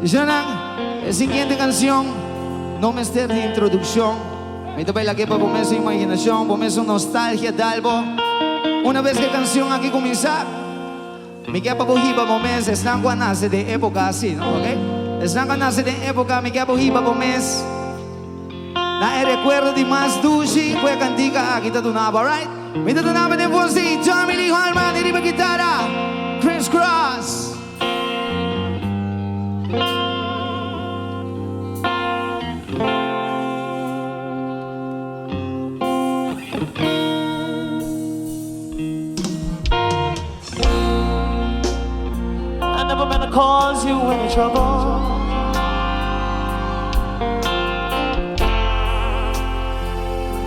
Ya lang, siguiente canción, no me estés de introducción. Me toca la que por su imaginación, por su nostalgia d'albo. Una vez que canción aquí comienza, me queda para hipa por mes, están cuando nace de época así, ¿no? ¿Ok? Están cuando nace de época, me queda para hipa por mes. Na recuerdo de más dulce, fue cantica, aquí está tu napa, right? Me está tu napa de voz, Tommy Lee Harman, de riba guitarra, Chris Cross. I never meant to cause you any trouble.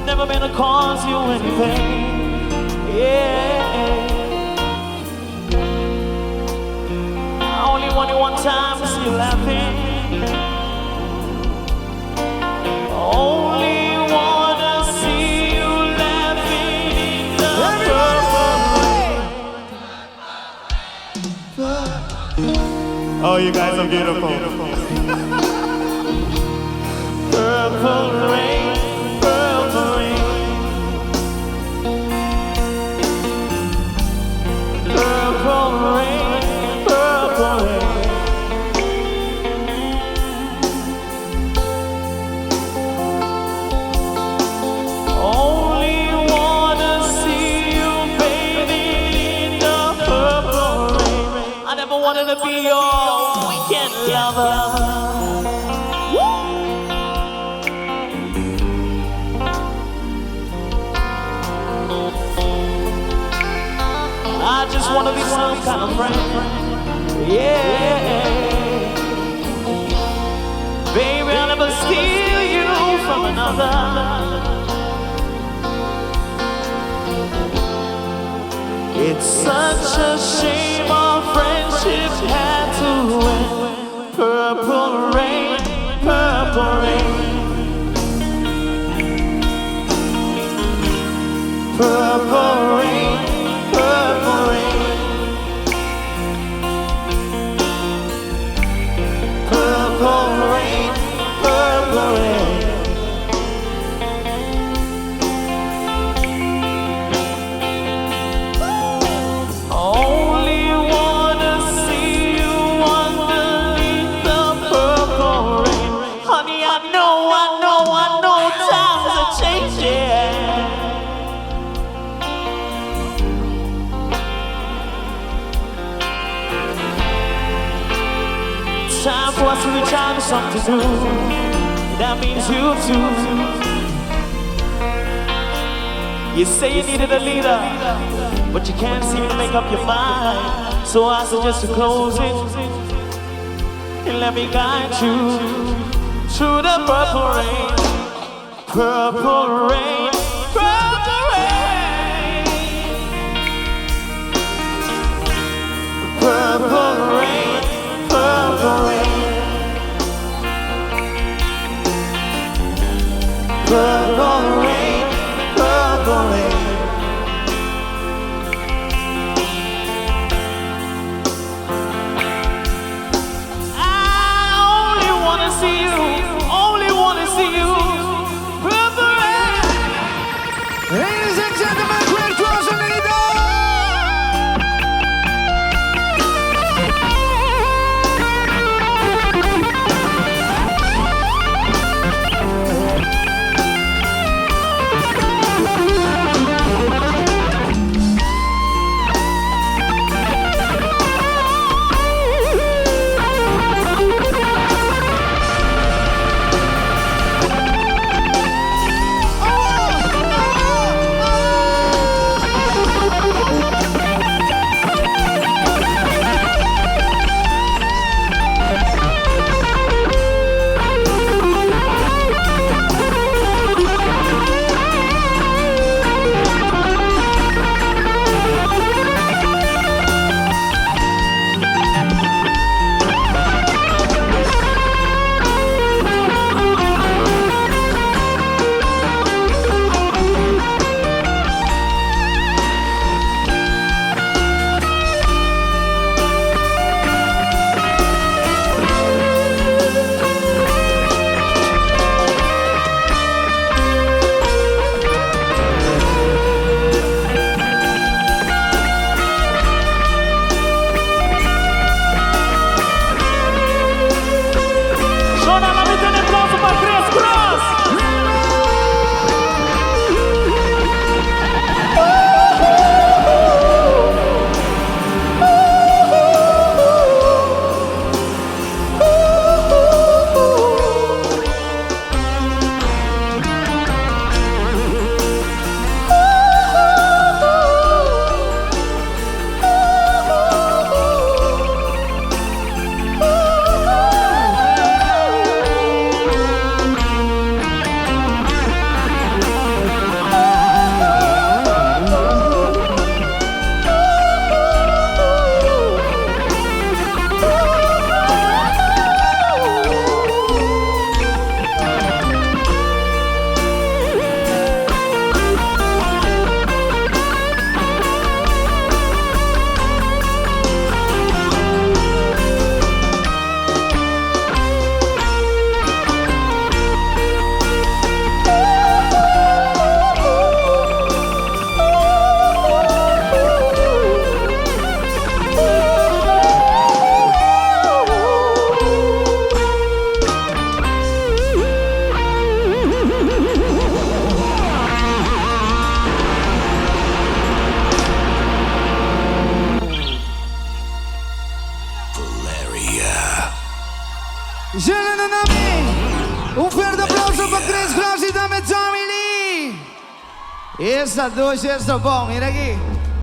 Never meant to cause you any pain. Yeah. I only want you one time to see you laughing. Only wanna see you laughing in the purple. Oh, you guys are beautiful. Purple rain, purple rain. Purple rain, purple rain. Only wanna see you bathing in the purple rain. I never wanted to be your weekend lover. I just wanna be some kind of friend. Yeah. Baby, I'll never steal you from another. It's such a shame our friendship had to end. Purple rain, purple rain. Purple rain, purple rain. Purple rain, purple rain. Only wanna see you underneath the purple rain. Honey, I know times are changing. Time for us to reach out to something new. That means you too. You say you needed a leader, but you can't seem to make up your mind. So I suggest you close it and let me guide you through the purple rain. Purple rain, purple rain. Purple rain, purple rain. Purple rain, purple rain. I only wanna see you, only wanna see you. Purple rain. Ladies and gentlemen, Chris Cross and Anita. Llena nami. Un fuerte aplauso para Chris Cross y dame Tommy Lee. Essa doce, essa bom, mira aqui.